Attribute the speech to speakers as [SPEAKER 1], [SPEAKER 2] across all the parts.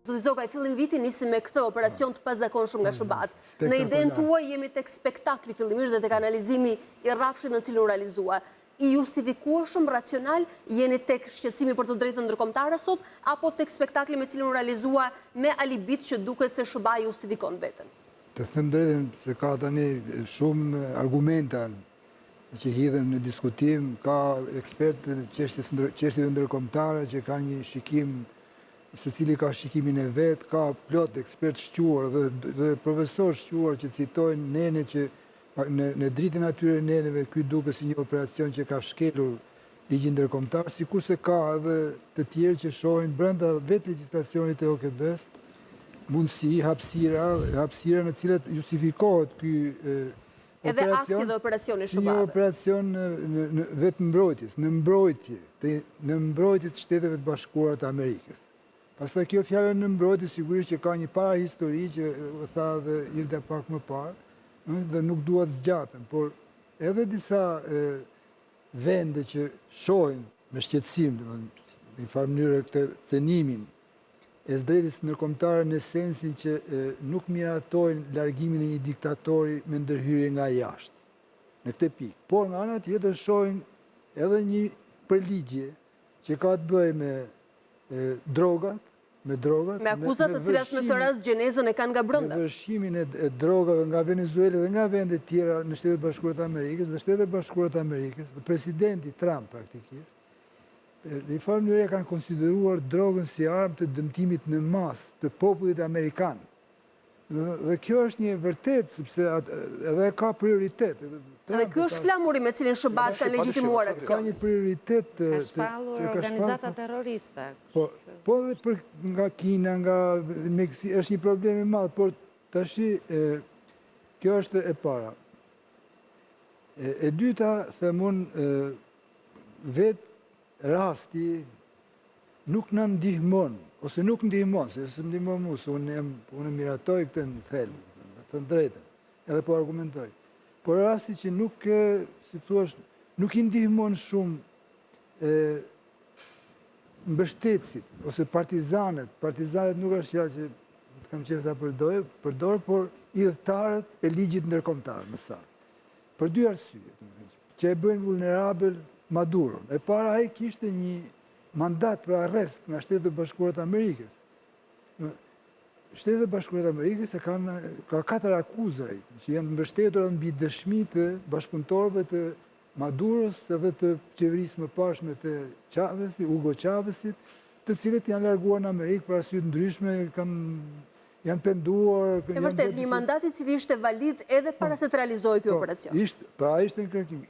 [SPEAKER 1] Zoti Zoka, i fillim viti nisi me këtë operacion të pazakonshëm nga SHBA-t. Në idenë tuaj jemi tek spektakli fillimisht dhe tek analizimi i rrafshit në cilin u realizua. I justifikueshëm racional jeni tek shqetësimi për të drejtën ndërkombëtare sot, apo tek spektakli me cilin u realizua me alibit që duket se SHBA justifikon veten?
[SPEAKER 2] Të them drejtën se ka tani shumë argumenta që hidhen në diskutim, ka ekspertë në çështjeve ndërkombëtare që kanë një shikim, secili ka shikimin e vet, ka plot ekspert shquar dhe profesor shquar që citojnë nene që në dritën atyre neneve ky duket si një operacion që ka shkelur ligjin ndërkombëtar, sikurse ka edhe të tjerë që shohin brenda vetë legjislacionit e OKB-s mundësi, hapësira në cilat justifikohet ky
[SPEAKER 1] edhe akti dhe operacioni SHBA-ve.
[SPEAKER 2] Një operacion vetë mbrojtjes, në mbrojtje të Shteteve të Bashkuara të Amerikës. Pastaj kjo fjalë në mbrojtje sigurisht që ka një parahistori që tha dhe Ilda pak më parë, dhe nuk duhet zgjatën, por edhe disa vende që shohin me shqetësim, në një farë mënyrë këtë thënimin e së drejtës ndërkombëtare në sensin që nuk miratojnë largimin e një diktatori me ndërhyrje nga jashtë. Në këtë pikë. Por nga ana tjetër shohin edhe një përligje që ka të bëjë me drogat, me
[SPEAKER 1] akuzat të cilat në këtë rast gjenezën e kanë nga brenda.
[SPEAKER 2] Me vërshimin e drogave nga Venezuela dhe nga vende tjera në Shtetet Bashkuara të Amerikës, dhe Shtetet Bashkuara të Amerikës, dhe presidenti Trump praktikisht, në një farë mënyrë kanë konsideruar drogën si armë të dëmtimit në masë të popullit amerikan. Dhe kjo është një vërtet, sepse edhe ka prioritet.
[SPEAKER 1] Dhe kjo është flamuri me cilin SHBA-t kanë legjitimuar aksion.
[SPEAKER 2] Ka një prioritet...
[SPEAKER 3] Ka shpallur organizata terroriste.
[SPEAKER 2] Po dhe nga Kina, nga Meksik, është një problem i madh, por tashi kjo është e para. E dyta, themun, vetë rasti nuk në ndihmon, ose nuk ndihmon, se së ndihmon mu, se unë miratoj këtë në thelë, të drejtën, edhe po argumentoj. Por rasti që nuk, si thuash, nuk i ndihmon shumë mbështetësit, ose partizanët nuk është fjallë që të kam qefë ta përdorë, por idhëtarët e ligjit ndërkombëtar, më sa. Për dy arsye, që e bëjnë vulnerabel Maduro. E para ai kishte një mandat për arrest nga Shtetet Bashkuara të Amerikës. Shtetet Bashkuara të Amerikës ka 4 akuza që janë mbështetur mbi dëshmi të bashkëpunëtorëve të Maduros edhe të qeverisë mëparshme të Hugo Chávezit, të cilët janë larguar në Amerikë për arsye të ndryshme, janë penduar...
[SPEAKER 1] E vërtet, një mandat i cili ishte valid edhe para se të realizojë kjo operacion.
[SPEAKER 2] Pra ishte në kërkim.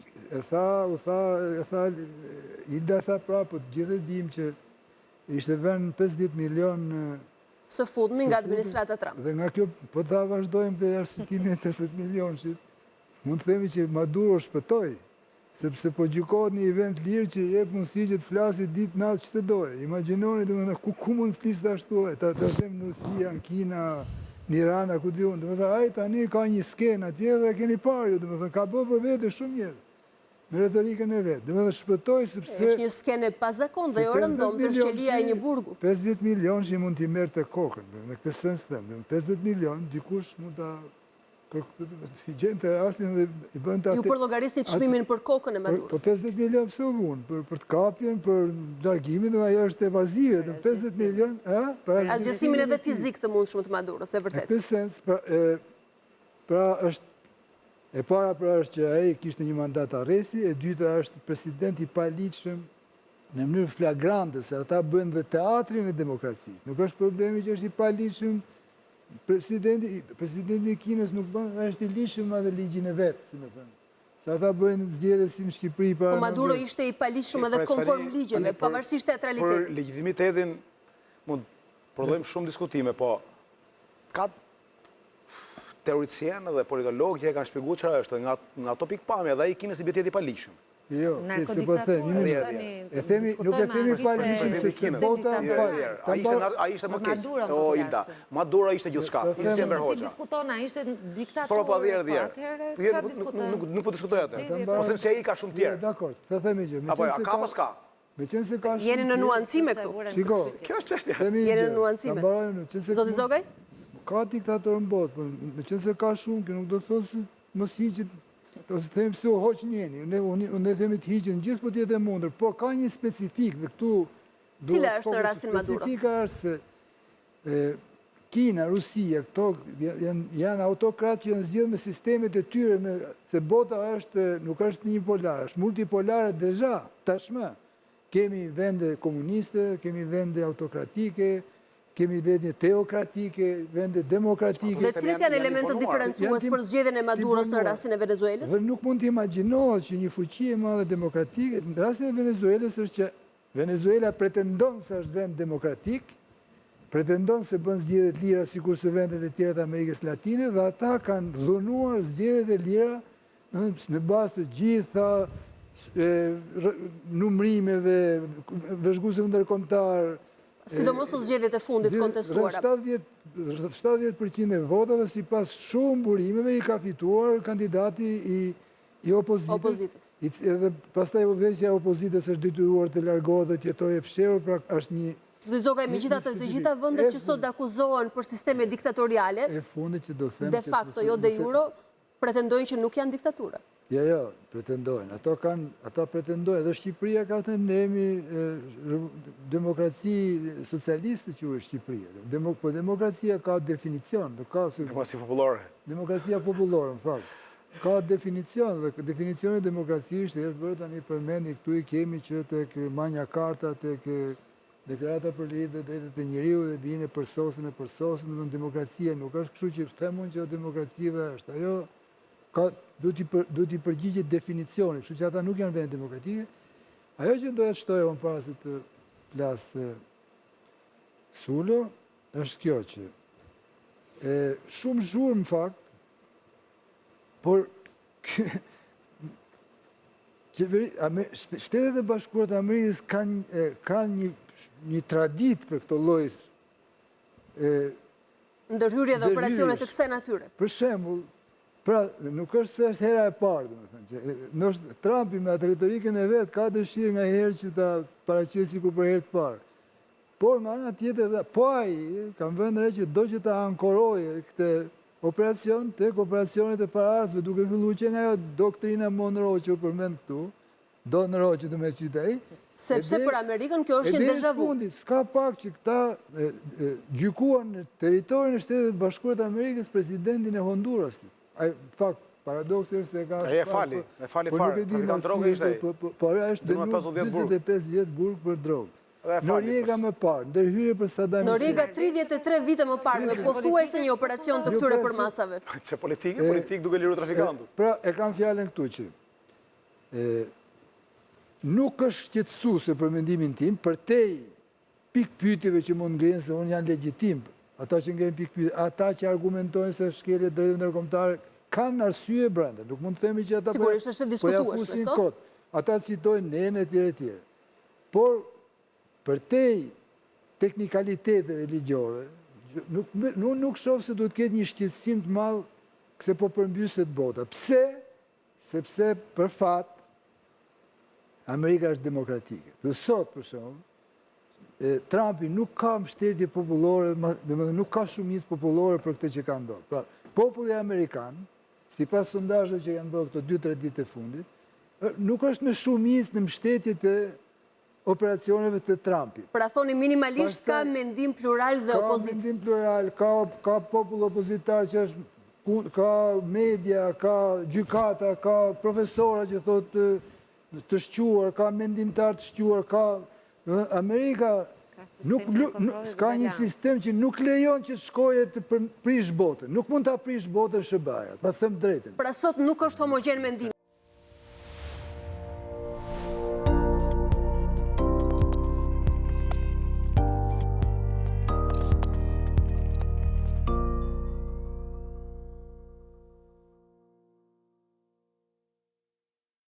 [SPEAKER 2] Ilda tha pra, po të gjithë dim që ishte vënë 50 milion
[SPEAKER 1] së fundmi nga administrata Trump.
[SPEAKER 2] Dhe nga kjo, po ta vazhdojmë të arsëtimin e 50 milion, mund të themi që Maduro shpëtoj, sepse po gjykohet një event lirë që jep mundësi që të flasit ditë natë që të doje. Imaginoni, dhe më dhe ku mund të flisë të ashtu, ta them në Rusia, në Kina, në Iran, ku të jonë, dhe më dhe ajë tani ka një skenë atje dhe keni parë, dhe më dhe ka bërë për vete shumë njerë, me retorikën e vetë, dhe më dhe shpëtoj sepse...
[SPEAKER 1] është një skene pazakon dhe jo rëndom të shqelia e një burgu.
[SPEAKER 2] 50 milion që i mund t'i merë të kokën, në këtë sens të them, 50 milion, dikush mund t'a gjenë të rastin dhe i bënd të...
[SPEAKER 1] Ju përlogaristin çmimin për kokën e Maduros.
[SPEAKER 2] Po 50 milion pëse u vunë, për të kapjen, për largimin, dhe ajo është evazive, 50 milion...
[SPEAKER 1] Asgjësimin edhe fizik të mund shumë të Maduros, e vërtet.
[SPEAKER 2] Në këtë sens, pra është... E para pra është që ai kishte një mandat arresti, e dyta është presidenti i paligjshëm në mënyrë flagrante, se ata bëjnë dhe teatrin e demokracisë. Nuk është problemi që është i paligjshëm, presidenti i Kinës nuk bën, është i ligjshëm edhe ligjin e vet, si më thënë. Se ata bëjnë zgjedhje si në Shqipëri para.
[SPEAKER 1] Po Maduro ishte i paligjshëm edhe konform ligjeve, pavarësisht teatralitetit.
[SPEAKER 4] Për legitimitetin mund prodhojmë shumë diskutime, po ka teoreticianë dhe politologë që e kanë shpjeguar çfarë është nga ato pikpamje, dhe ai Kinës i bëhet i paligjshëm.
[SPEAKER 2] Jo,
[SPEAKER 3] narkodiktaturë është tani.
[SPEAKER 2] Nuk e themi paligjshëm se bota
[SPEAKER 4] ai ishte më keq. O Ilda, Maduro ishte gjithçka. Ishte
[SPEAKER 3] Ti diskuton, ai ishte diktator.
[SPEAKER 4] Po çfarë diskutojmë? Nuk po diskutoj atë. Ose se ai ka shumë tjerë.
[SPEAKER 2] Dakor, sa themi gjë.
[SPEAKER 4] Apo ka pas ka.
[SPEAKER 2] Me qenë se ka shumë...
[SPEAKER 1] Jeni në nuancime këtu.
[SPEAKER 2] Shiko,
[SPEAKER 4] Kjo është çështja.
[SPEAKER 1] Jeni në nuancime. Zoti Zogaj?
[SPEAKER 2] Ka diktatorë në botë, me qenë se ka shumë, kjo nuk do të thotë se mos hiqet, ose të themi pse u hoq njeni, unë themi të hiqet në gjithë po tjetë e mundër, por ka një specifik dhe këtu...
[SPEAKER 1] Cila është në rastin Maduro?
[SPEAKER 2] Specifika është se Kina, Rusia, këto janë autokratë që janë zgjidhur me sistemet e tyre, se bota nuk është një polar, është multipolare deja, tashmë. Kemi vende komuniste, kemi vende autokratike, kemi vende teokratike, vende demokratike.
[SPEAKER 1] Dhe cilët janë elementët diferencues për zgjedhjen e Maduros në rastin e Venezuelës?
[SPEAKER 2] Dhe nuk mund të imagjinohet që një fuqi e madhe demokratike, në rastin e Venezuelës është që Venezuela pretendon se është vend demokratik, pretendon se bën zgjedhje të lira sikur se vendet e tjera të Amerikës Latine dhe ata kanë dhunuar zgjedhjet e lira në bazë të gjitha numrimeve, vëzhguesve ndërkombëtar.
[SPEAKER 1] Sidomos zgjedhjet e fundit kontestuara.
[SPEAKER 2] 70% e votave sipas shumë burimeve i ka fituar kandidati i opozitës. Edhe pastaj udhëheqja e opozitës është detyruar të largohet dhe të jetojë e fshehur, pra është një...
[SPEAKER 1] Zoti Zogaj, megjithatë të gjitha vendet që sot akuzohen për sisteme diktatoriale, de facto jo de jure, pretendojnë që nuk janë diktatura.
[SPEAKER 2] Jo, pretendojnë. Ata pretendojnë. Edhe Shqipëria ka të nemi demokraci socialiste që është Shqipëria. Po demokracia ka definicion.
[SPEAKER 4] Demokracia popullore.
[SPEAKER 2] Demokracia popullore, në fakt. Ka definicion, dhe definicioni demokracisht është bërë tani përmendni këtu i kemi që tek Magna Carta, tek Deklarata për Lirit dhe Drejtat e Njeriu dhe vijnë përsosën në demokracia. Nuk është kështu që themun që demokracia është. Ajo du t'i përgjigjet definicionit, kështu që ata nuk janë vende demokratike. Ajo që do të shtojë unë para se të flasë Sulo, është kjo që shumë zhurmë në fakt, por Shtetet e Bashkuara të Amerikës kanë një tradit për këto lloj
[SPEAKER 1] ndërhyrje dhe operacione të kësaj natyre.
[SPEAKER 2] Për shembull, pra, nuk është se është hera e parë, domethënë, Trumpi me atë retorikën e vet ka dëshirë nga herë që ta paraqesë sikur për herë të parë. Por nga ana tjetër edhe po ai kanë vënë re që do që ta ankorojë këtë operacion tek operacionet e paraardhësve, duke filluar që nga ajo doktrina Monroe që u përmend këtu, Monroe që do me qytej.
[SPEAKER 1] Sepse për Amerikën kjo është një deja vu.
[SPEAKER 2] S'ka pak që këta gjykuan në territorin e Shtetit Bashkuar të Amerikës presidentin e Hondurasit. Ai fakt paradoksi është se ka
[SPEAKER 4] e fali fare, trafikant drogë ishte ai.
[SPEAKER 2] Por ai është dënuar 25 vjet burg për drogë. Noriega më parë, ndërhyrje për Saddam Hussein.
[SPEAKER 1] Noriega 33 vite më parë, me pothuajse një operacion të këtyre përmasave.
[SPEAKER 4] Që politik duke liruar trafikantët.
[SPEAKER 2] Pra, e kam fjalën këtu që nuk është shqetësuese për mendimin tim, përtej pikpyetjeve që mund ngrihen se unë janë legjitim. Ata që ngrihen pikpyetje, ata që argumentojnë se shkelje drejtave ndërkombëtare kanë arsye brenda. Nuk mund të themi që ata
[SPEAKER 1] sigurisht është diskutueshme sot.
[SPEAKER 2] Ata citojnë nen etj. Por përtej teknikaliteteve ligjore, nuk shoh se duhet të ketë një shqetësim të madh se po përmbyset bota. Pse? Sepse për fat Amerika është demokratike. Dhe sot, për shembull, Trumpi nuk ka mbështetje popullore, domethënë nuk ka shumicë popullore për këtë që ka ndodhur. Pra, populli amerikan, sipas sondazheve që janë bërë këto 2-3 ditë të fundit, nuk është me shumicë në mbështetje të operacioneve të Trumpit.
[SPEAKER 1] Pra thoni minimalisht ka mendim plural dhe opozitë.
[SPEAKER 2] Ka mendim plural, ka popull opozitar që është, ka media, ka gjykata, ka profesora që thotë të shquar, ka mendimtar të shquar, ka Amerika ka një sistem që nuk lejon që shkojë të prish botën. Nuk mund ta prish botën SBA-ja, ta them drejtën.
[SPEAKER 1] Pra sot nuk është homogen mendim.